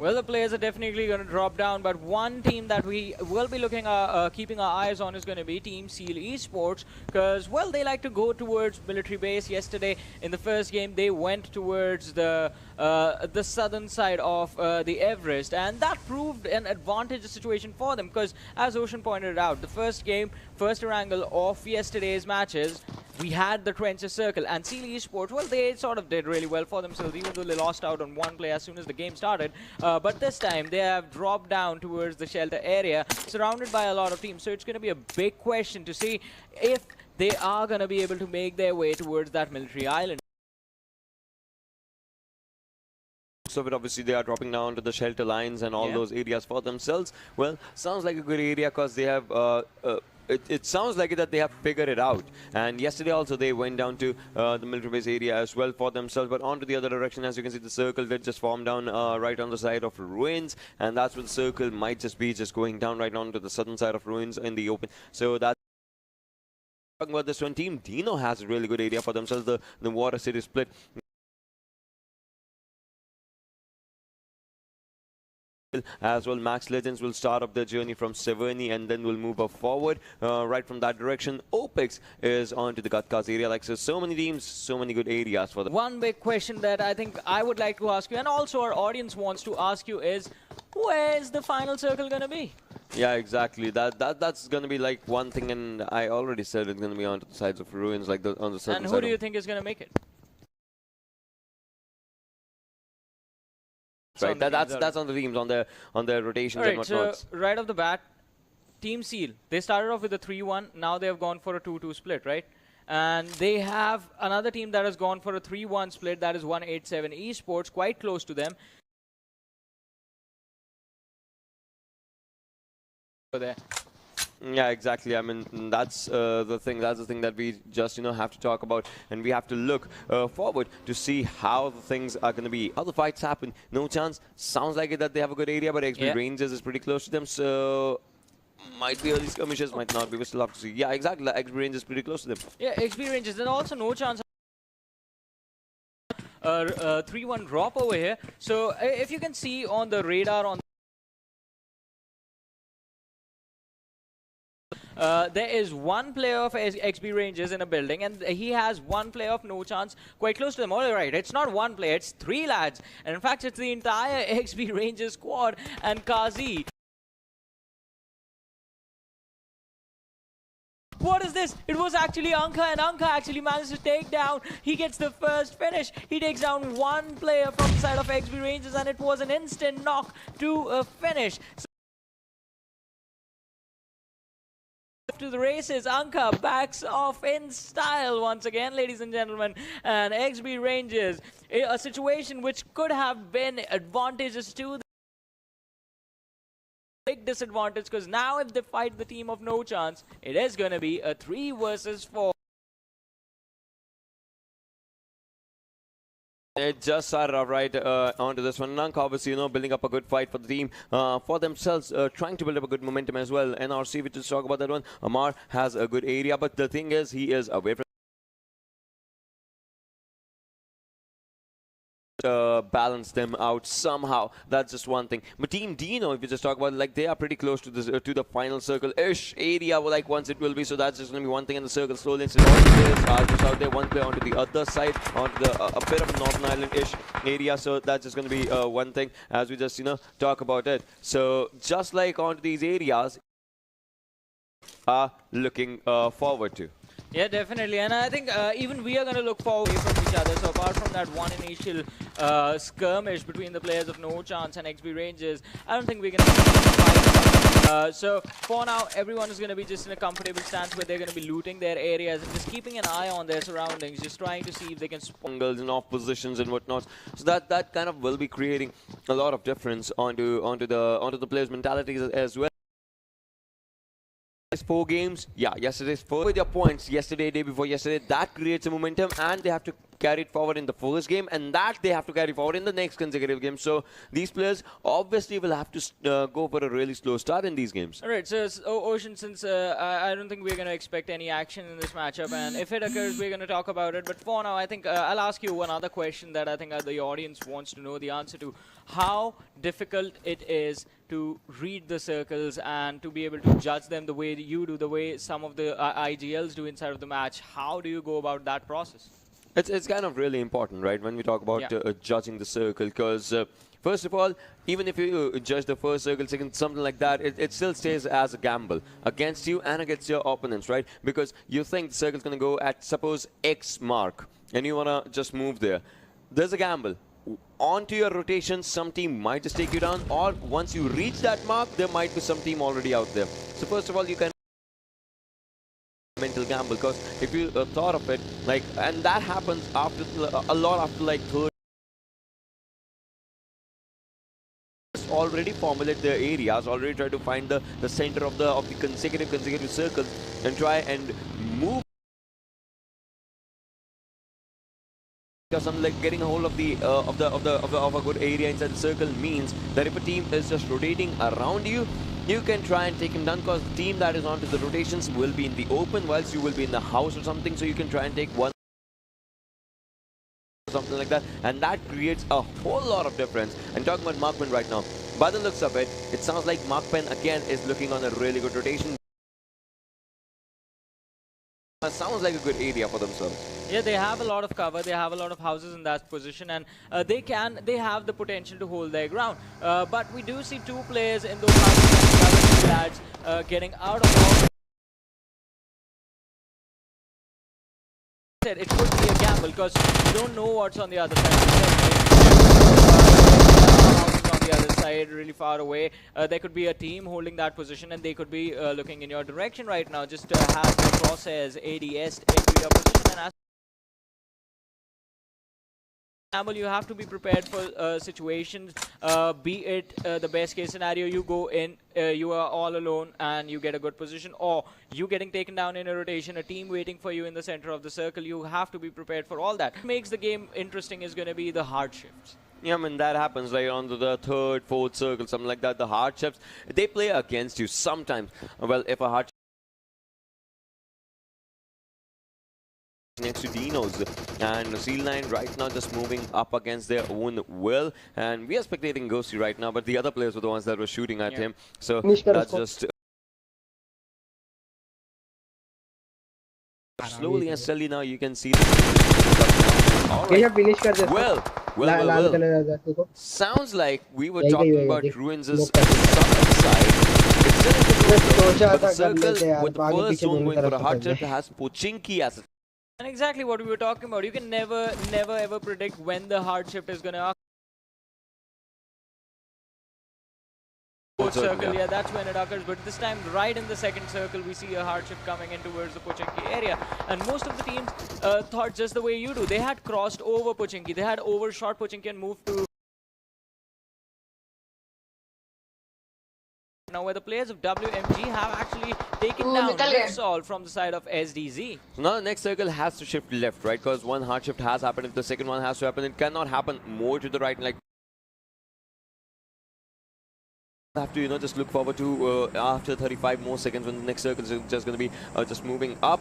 Well, the players are definitely going to drop down, but one team that we will be keeping our eyes on is going to be Team Seal Esports, because, well, they like to go towards military base. Yesterday, in the first game, they went towards the southern side of the Everest, and that proved an advantageous situation for them, because, as Ocean pointed out, the first game, first wrangle of yesterday's matches, we had the trenches circle, and Seal Esports, well, they sort of did really well for themselves, even though they lost out on one player as soon as the game started. But this time, they have dropped down towards the shelter area, surrounded by a lot of teams. So it's going to be a big question to see if they are going to be able to make their way towards that military island. So obviously they are dropping down to the shelter lines and all those areas for themselves. Well, sounds like a good area because they have it sounds like that they have figured it out. And yesterday also they went down to the military base area as well for themselves, but onto the other direction. As you can see, the circle did just form down right on the side of ruins, and that's where the circle might just be going down right onto the southern side of ruins in the open. So that's talking about this one. Team Dino has a really good area for themselves. The water city split. As well, Max Legends will start up their journey from Severny and then will move up forward right from that direction. OPEX is on to the Gatkas area. Like so many teams, so many good areas for them. One big question that I think I would like to ask you, and also our audience wants to ask you, is where's the final circle going to be? Yeah, exactly. That's going to be like one thing, and I already said it's going to be on the sides of ruins, like on the southern side. And who do you think is going to make it? Right, that's on the teams, on their rotations and whatnot. So right off the bat, Team Seal, they started off with a 3-1. Now they have gone for a 2-2 split, right? And they have another team that has gone for a 3-1 split. That is 187 Esports, quite close to them. There. Yeah, exactly. I mean, that's the thing. That's the thing that we just have to talk about, and we have to look forward to see how the things are going to be, how the fights happen. No chance. Sounds like it that they have a good area, but XP Rangers is pretty close to them, so might be early skirmishes, might not be. We still have to see. Yeah, exactly. XP Rangers is pretty close to them. Yeah, XP Rangers, and also no chance. 3-1 drop over here. So if you can see on the radar on. There is one player of XP Rangers in a building, and he has one player of no chance quite close to them. All right, it's not one player, it's three lads. And in fact, it's the entire XP Rangers squad and Kazi. What is this? It was actually Anka, and Anka actually managed to take down. He gets the first finish. He takes down one player from the side of XP Rangers, and it was an instant knock to a finish. To the races, Anka backs off in style once again, ladies and gentlemen, and XB Rangers, a situation which could have been advantageous to them. Big disadvantage, because now if they fight the team of no chance, it is going to be a 3 versus 4. It just started off right onto this one. Nank obviously, building up a good fight for the team, for themselves, trying to build up a good momentum as well. NRC, we just talk about that one. Amar has a good area, but the thing is, he is away from balance them out somehow. That's just one thing. But Team Dino, if you just talk about it, like they are pretty close to this to the final circle-ish area, like once it will be. So that's just going to be one thing in the circle. Slowly, and all the players are just out there. One player onto the other side, onto the a bit of a Northern Ireland-ish area. So that's just going to be one thing as we just talk about it. So just like onto these areas, are looking forward to. Yeah, definitely, and I think even we are going to look forward from each other. So apart from that one initial skirmish between the players of No Chance and XB Rangers, I don't think we're going to fight. So for now, everyone is going to be just in a comfortable stance where they're going to be looting their areas and just keeping an eye on their surroundings, just trying to see if they can spawn angles and off positions and whatnot. So that kind of will be creating a lot of difference onto the players' mentalities as well. 4 games, yeah, yesterday's 4 with their points yesterday, day before yesterday, that creates a momentum, and they have to carried forward in the first game, and that they have to carry forward in the next consecutive game. So these players obviously will have to go for a really slow start in these games. All right, so Ocean, since I don't think we're going to expect any action in this matchup, and if it occurs, we're going to talk about it. But for now, I think I'll ask you one other question that I think the audience wants to know the answer to. How difficult it is to read the circles and to be able to judge them the way you do, the way some of the IGLs do inside of the match. How do you go about that process? It's kind of really important, right, when we talk about judging the circle, because first of all, even if you judge the first circle, second, something like that, it still stays as a gamble against you and against your opponents, right? Because you think the circle's going to go at, suppose, X mark, and you want to just move there. There's a gamble. Onto your rotation, some team might just take you down, or once you reach that mark, there might be some team already out there. So first of all, you can mental gamble, because if you thought of it, like, and that happens after a lot after like third. Already formulate their areas, already try to find the center of the consecutive circles and try and move. Something like getting a hold of a good area inside the circle means that if a team is just rotating around you, you can try and take him down, because the team that is onto the rotations will be in the open whilst you will be in the house or something. So you can try and take one, something like that, and that creates a whole lot of difference. And talking about Markman right now, by the looks of it, it sounds like Markman again is looking on a really good rotation. Sounds like a good area for themselves. Yeah, they have a lot of cover, they have a lot of houses in that position, and they have the potential to hold their ground. But we do see two players in those houses and lads getting out of all. It could be a gamble because you don't know what's on the other side. On the other side, really far away, there could be a team holding that position, and they could be looking in your direction right now. Just have the crosshairs ADS into your position, and as you have to be prepared for situations, be it the best case scenario, you go in, you are all alone and you get a good position, or you getting taken down in a rotation, a team waiting for you in the center of the circle. You have to be prepared for all that. What makes the game interesting is going to be the hard shifts. Yeah, I mean, that happens like on the third, fourth circle, something like that. The hard shifts, they play against you sometimes. Well, if a hard next to Dino's, and Seal9 right now just moving up against their own will, and we are spectating Ghosty right now, but the other players were the ones that were shooting at him, so that's just slowly and steadily now you can see well, sounds like we were talking about Ruins' southern side. But the circle with the first zone going for a hard trip has Pochinki as a. And exactly what we were talking about. You can never ever predict when the hard shift is going to occur. Circle, yeah, that's when it occurs. But this time, right in the second circle, we see a hard shift coming in towards the Pochinki area. And most of the teams thought just the way you do. They had crossed over Pochinki. They had overshot Pochinki and moved to. Now, where the players of WMG have actually taken down Mixall from the side of SDZ. So now the next circle has to shift left, right? Because one hard shift has happened. If the second one has to happen, it cannot happen more to the right. Like, have to, you know, just look forward to after 35 more seconds when the next circle is just going to be just moving up.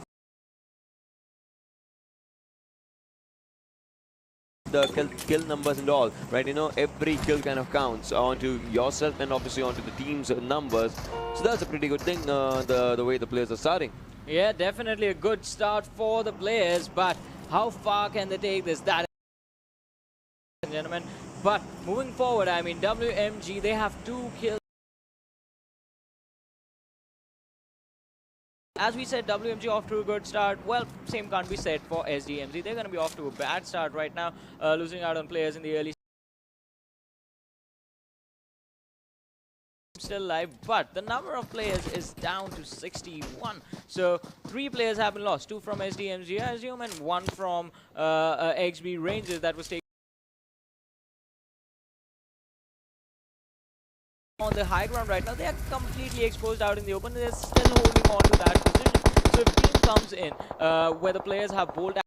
The kill numbers and all, right? You know, every kill kind of counts onto yourself and obviously onto the team's numbers. So that's a pretty good thing, the way the players are starting. Yeah, definitely a good start for the players, but how far can they take this? That, gentlemen. But moving forward, I mean, WMG, they have 2 kills. As we said, WMG off to a good start. Well, same can't be said for SDMZ. They're going to be off to a bad start right now, losing out on players in the early. Still alive, but the number of players is down to 61. So 3 players have been lost. 2 from SDMG, I assume, and 1 from XB Rangers that was taken on the high ground right now. They are completely exposed out in the open. They're still holding on to that position. So if team comes in where the players have bold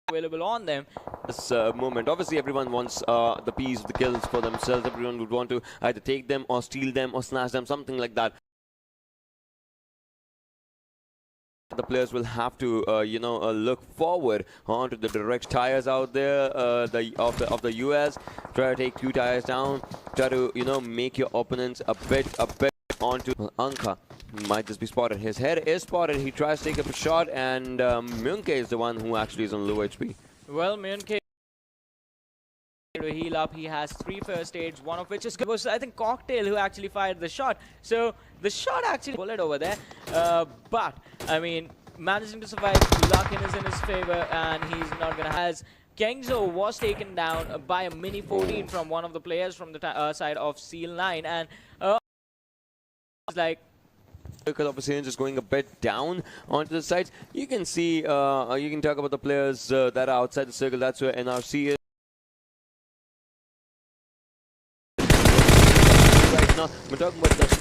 available on them. This moment, obviously everyone wants the piece, the kills for themselves. Everyone would want to either take them or steal them or snatch them, something like that. The players will have to, look forward onto the direct tires out there of the US. Try to take 2 tires down. Try to, make your opponents a bit onto Anka. Might just be spotted. His head is spotted. He tries to take up a shot, and Myunke is the one who actually is on low HP. Well, Myunke to heal up. He has 3 first aids, one of which was, I think, Cocktail who actually fired the shot. So the shot actually bullet over there. But I mean, managing to survive, luck is in his favor, and he's not gonna has. Kengzo was taken down by a mini 14 from one of the players from the side of Seal 9, and like. Circle of Assyrians is going a bit down onto the sides. You can see, you can talk about the players that are outside the circle. That's where NRC is. Right now, we're talking about this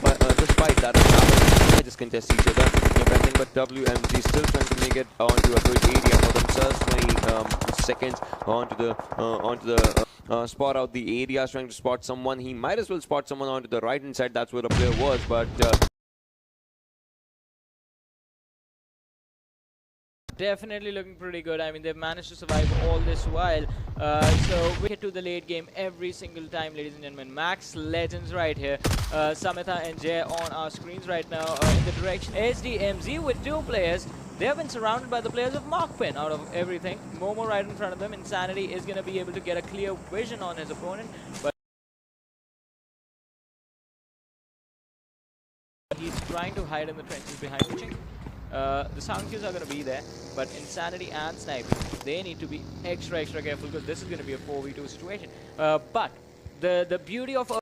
fight that is happening. They just contest each other. Nothing but WMG still trying to make it onto a good area for themselves. 20 seconds onto the spot out the area, trying to spot someone. He might as well spot someone onto the right hand side. That's where the player was, but. Definitely looking pretty good. I mean, they've managed to survive all this while. So we get to the late game every single time, ladies and gentlemen. Max Legends right here. Samitha and Jay on our screens right now in the direction. SDMZ with 2 players. They have been surrounded by the players of Markpin out of everything. Momo right in front of them. Insanity is going to be able to get a clear vision on his opponent. But he's trying to hide in the trenches behind Puching. The sound cues are going to be there, but Insanity and Snipe, they need to be extra careful because this is going to be a 4v2 situation. But the beauty of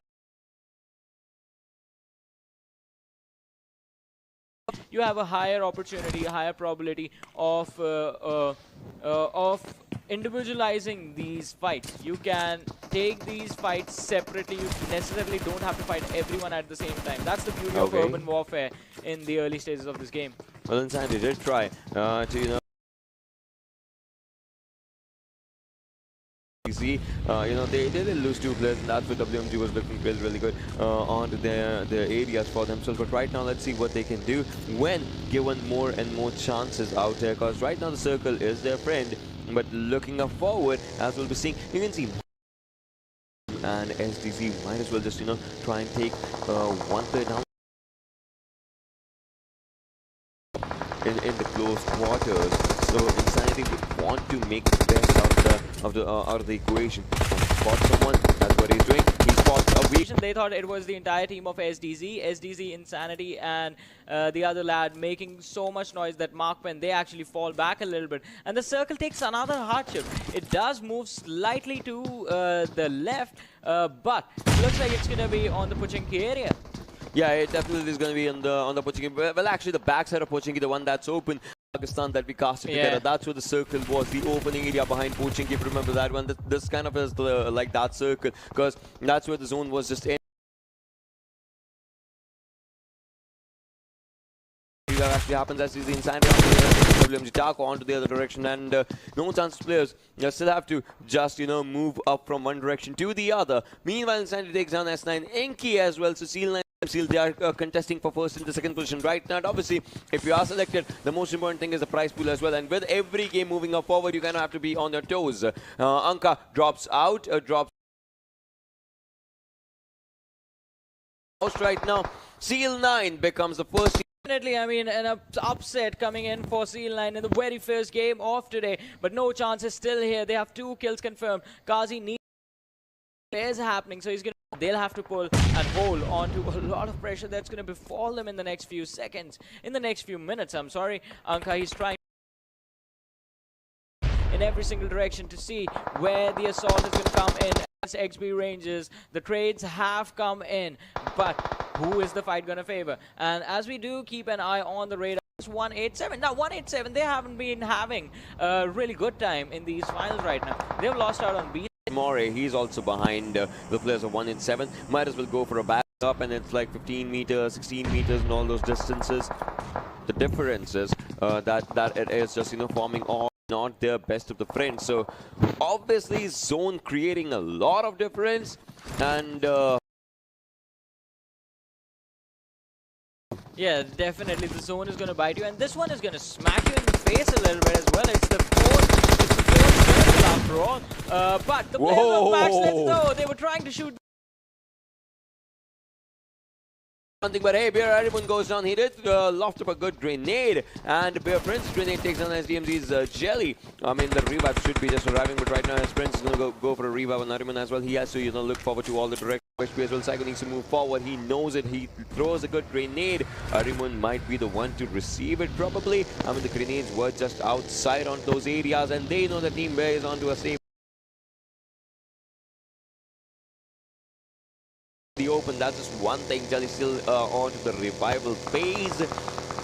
you have a higher opportunity, a higher probability of individualizing these fights. You can take these fights separately. You necessarily don't have to fight everyone at the same time. That's the beauty of urban warfare in the early stages of this game. Well, Insanity did try to, see, they did lose 2 players, and that's where WMG was looking really good onto their areas for themselves. But right now, let's see what they can do when given more and more chances out there. Because right now the circle is their friend, but looking up forward, as we'll be seeing, you can see. And SDZ might as well just try and take 1 player down in the close quarters. So Insanity would want to make the best out of the equation. Spot someone, that's what he's doing. He spots a weak. They thought it was the entire team of SDZ, Insanity, and the other lad making so much noise that Markpen, they actually fall back a little bit. And the circle takes another hardship. It does move slightly to the left, but looks like it's going to be on the Pochinki area. Yeah, it definitely is going to be on the Pochinki. Well, actually, the backside of Pochinki, the one that's open, Pakistan that we casted together. That's where the circle was, the opening area behind Pochinki. If you remember that one, this kind of is like that circle, because that's where the zone was just in. That actually happens as the Insanity on the WMG Taco onto the other direction, and no chance players still have to just move up from one direction to the other. Meanwhile, Insanity takes down S9, Enki as well. So Seal 9. They are contesting for first and the second position right now. And obviously, if you are selected, the most important thing is the prize pool as well. And with every game moving up forward, you kind of have to be on your toes. Anka drops out, right now. Seal 9 becomes the first. Definitely, I mean, an upset coming in for Seal 9 in the very first game of today. But no chance is still here. They have 2 kills confirmed. Kazi needs is happening, so they'll have to pull and hold on to a lot of pressure that's going to befall them in the next few seconds, in the next few minutes. I'm sorry, Anka, he's trying in every single direction to see where the assault is going to come in. As XB ranges, the trades have come in, but who is the fight going to favor? And as we do keep an eye on the radar, 187. Now 187, they haven't been having a really good time in these finals right now. They've lost out on B. Moray, he's also behind the players of 187. Might as well go for a back up, and it's like 15 meters, 16 meters, and all those distances. The difference is that it is just forming all. not their best of the friends. So obviously zone creating a lot of difference, and yeah, definitely the zone is going to bite you, and this one is going to smack you in the face a little bit as well. It's the fourth circle after all. But the players of Max, let's go. They were trying to shoot. But hey, Bear Arimun goes down. He did loft up a good grenade, and Bear Prince grenade takes down SDMZ's Jelly. I mean, the revive should be just arriving, but right now his Prince is going to go for a revive on Arimun as well. He has to, look forward to all the directions. HP as well. Psycho needs to move forward. He knows it. He throws a good grenade. Arimun might be the one to receive it, probably. I mean, the grenades were just outside on those areas, and they know the Team Bear is onto a safe. The open, that's just one thing. Jelly still on to the revival phase.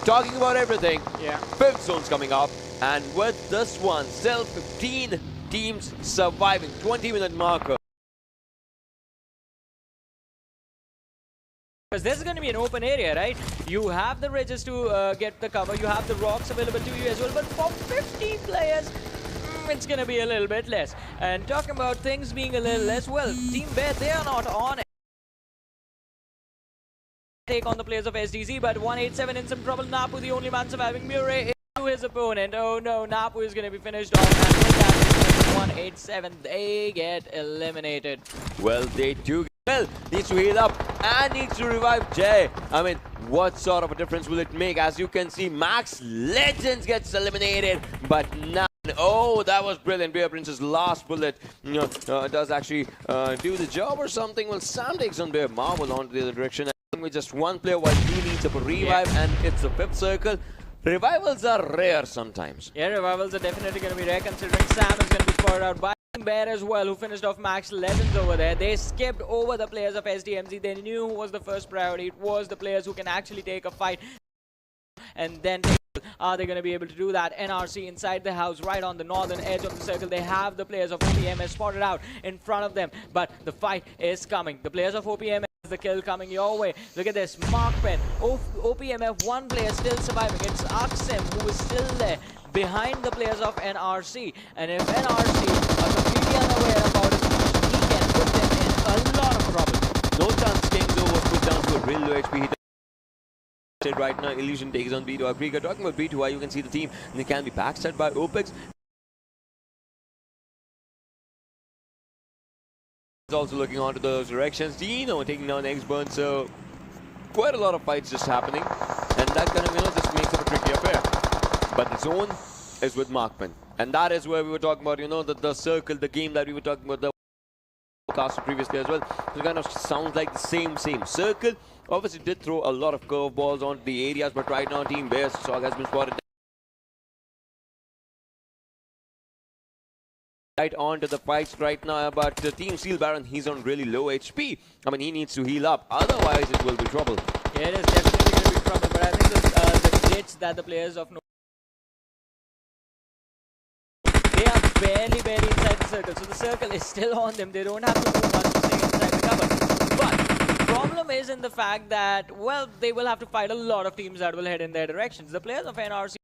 Talking about everything. Yeah. Fifth zone's coming up, and with this one, still 15 teams surviving. 20-minute marker. Because this is going to be an open area, right? You have the ridges to get the cover. You have the rocks available to you as well. But for 15 players, it's going to be a little bit less. And talking about things being a little less, well, Team Bear, they are not on it. Take on the players of SDZ, but 187 in some trouble. Napu, the only man surviving. Murray to his opponent. Oh no, Napu is going to be finished off, and with that, 187, they get eliminated. Well, they do. Well, needs to heal up and needs to revive Jay. I mean, what sort of a difference will it make? As you can see, Max Legends gets eliminated, but now. Oh, that was brilliant. Bear Prince's last bullet does actually do the job or something. Well, Sam takes on Bear Marvel onto the other direction. With just one player while he needs up a revive, and it's the fifth circle. Revivals are rare sometimes. Yeah, revivals are definitely going to be rare, considering Sam is going to be spotted out by Bear as well, who finished off Max Legends over there. They skipped over the players of SDMZ. They knew who was the first priority. It was the players who can actually take a fight. And then are they going to be able to do that? NRC inside the house, right on the northern edge of the circle. They have the players of OPMS spotted out in front of them, but the fight is coming. The players of OPMS, the kill coming your way. Look at this, Mark Pen, OPMF, one player still surviving. It's Aksim who is still there behind the players of NRC. And if NRC are completely unaware about it, he can put them in a lot of trouble. No chance. Kingzo was put down to a real low HP. Right now, Illusion takes on B2. Afrika. Talking about B2, you can see the team. They can be backstabbed by OPEX. Also looking onto those directions. Dino taking down X-Burn. So quite a lot of fights just happening, and that kind of just makes it a tricky affair. But the zone is with Markman, and that is where we were talking about. The circle, the game that we were talking about. The cast previously as well. So it kind of sounds like the same circle. Obviously did throw a lot of curveballs onto the areas, but right now Team Bears Sog has been spotted right onto the fights right now. But Team Steel Baron, he's on really low HP. I mean, he needs to heal up, otherwise it will be trouble. Yeah, it is definitely going to be trouble, but I think the glitch that the players of they are barely inside the circle, so the circle is still on them. They don't have to move much to stay inside the cover. But the problem is in the fact that, well, they will have to fight a lot of teams that will head in their directions. The players of NRC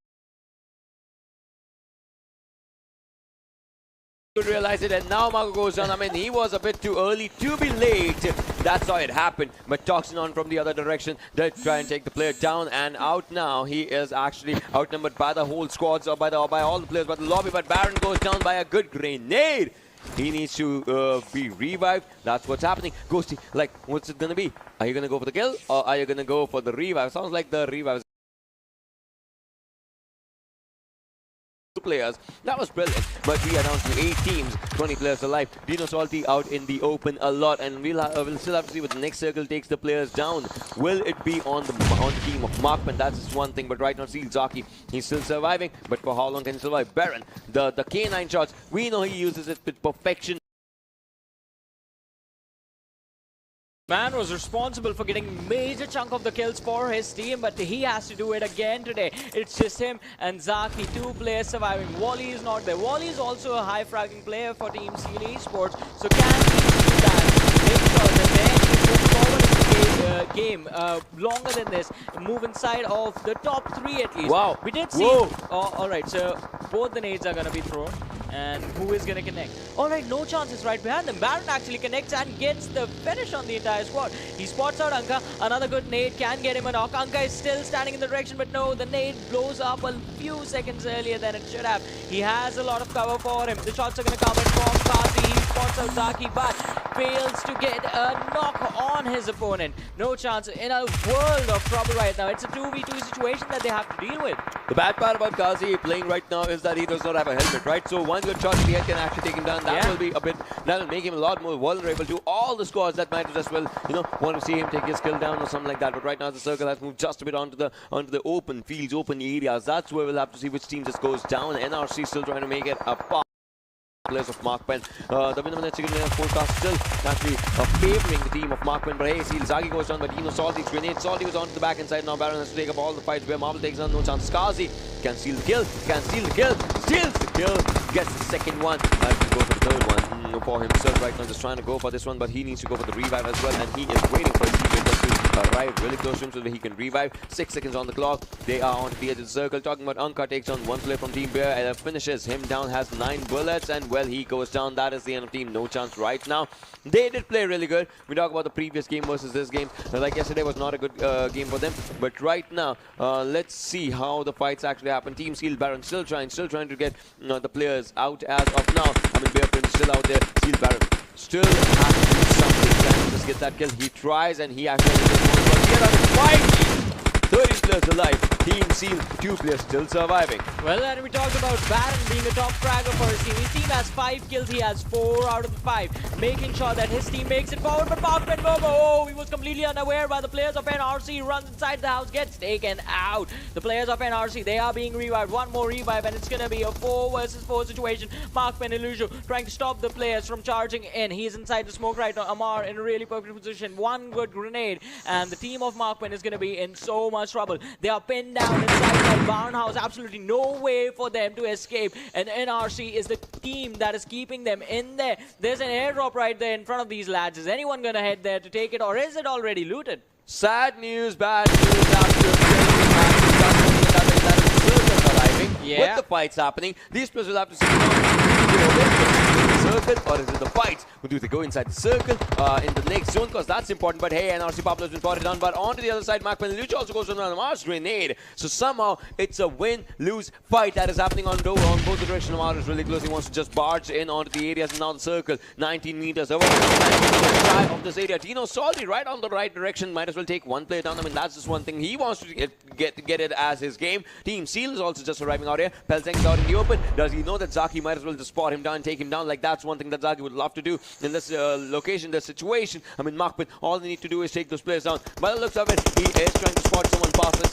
could realize it, and now Marco goes down. I mean, he was a bit too early to be late. That's how it happened. But Toxin on from the other direction did try and take the player down, and out now. He is actually outnumbered by the whole squads, or by all the players, by the lobby. But Baron goes down by a good grenade. He needs to be revived. That's what's happening. Ghosty, like, what's it gonna be? Are you gonna go for the kill, or are you gonna go for the revive? Sounds like the revive. Players. That was brilliant, but we are down to 8 teams, 20 players alive. Dino Salty out in the open a lot, and we'll still have to see what the next circle takes the players down. Will it be on the team of Markman? That's just one thing, but right now Seal Zaki, he's still surviving, but for how long can he survive? Baron, the K9 shots, we know he uses it with perfection. Man was responsible for getting major chunk of the kills for his team, but he has to do it again today. It's just him and Zaki, 2 players surviving. Wally is not there. Wally is also a high fragging player for Team Seal Esports, so can he do that? Make sure that then he moves forward in the game longer than this, move inside of the top 3 at least. Wow. We did see. Whoa. All right, so both the nades are going to be thrown. And who is going to connect? All right, no chances right behind them. Baron actually connects and gets the finish on the entire squad. He spots out Anka. Another good nade can get him a knock. Anka is still standing in the direction, but no, the nade blows up a few seconds earlier than it should have. He has a lot of cover for him. The shots are going to come in from Kazi. He spots out Zaki, but fails to get a knock on his opponent. No chance. In a world of trouble right now. It's a 2v2 situation that they have to deal with. The bad part about Kazi playing right now is that he does not have a helmet, right? So one good shot in the head can actually take him down. That will be a bit, that will make him a lot more vulnerable to all the squads that might just well, want to see him take his skill down or something like that. But right now the circle has moved just a bit onto the open fields, open areas. That's where we'll have to see which team just goes down. NRC still trying to make it a part. Players of Markpen. The minute forecast still actually favoring the team of Markpen. But hey, see, Zagi goes down, but Dino Salty's grenade. Salty was onto the back inside. Now Baron has to take up all the fights where Marvel takes on no chance. Skazi can steal the kill, steals the kill, gets the second one. Has to go for the third one for himself right now. Just trying to go for this one, but he needs to go for the revive as well. And he is waiting for his teammate to arrive really close to him so that he can revive. 6 seconds on the clock. They are on the edge of the circle. Talking about Anka takes on one player from Team Bear and finishes him down. Has 9 bullets and well, he goes down. That is the end of team. No chance right now. They did play really good. We talk about the previous game versus this game. Like yesterday was not a good game for them. But right now, let's see how the fights actually happen. Team Seal Baron still trying to get the players out as of now. I mean, Bear Prince still out there. Seal Baron still has to do something. Can just get that kill. He tries and he actually get out of fight. 30 players alive. Team Seal, 2 players still surviving. Well, and we talked about Baron being a top fragger for his team. His team has 5 kills. He has 4 out of the 5. Making sure that his team makes it forward. But Markman Bobo, he was completely unaware by the players of NRC. Runs inside the house, gets taken out. The players of NRC, they are being revived. One more revive and it's going to be a 4 versus 4 situation. Markman Illusion trying to stop the players from charging in. He's inside the smoke right now. Amar in a really perfect position. One good grenade. And the team of Markman is going to be in so much trouble. They are pinned down inside the barn house. Absolutely no way for them to escape. And NRC is the team that is keeping them in there. There's an airdrop right there in front of these lads. Is anyone going to head there to take it, or is it already looted? Sad news, bad news after that is arriving. Yeah. With the fights happening, these players will have to see circle or is it the fights? Do they go inside the circle in the next zone? Because that's important. But hey, NRC Pablo has been spotted down. But onto the other side, Markman Luch also goes on a Mars grenade. So somehow it's a win-lose fight that is happening on both the directions. Amar is really close. He wants to just barge in onto the areas and now the circle. 19 meters over. 19 meters shy of this area. Dino Salty right on the right direction. Might as well take one player down. I mean, that's just one thing. He wants to get it as his game. Team Seal is also just arriving out here. Pelzeng is out in the open. Does he know that Zaki might as well just spot him down and take him down? Like, that's one thing that Zaki would love to do in this location, this situation. I mean, Markman, all they need to do is take those players down. By the looks of it, he is trying to spot someone past. Let's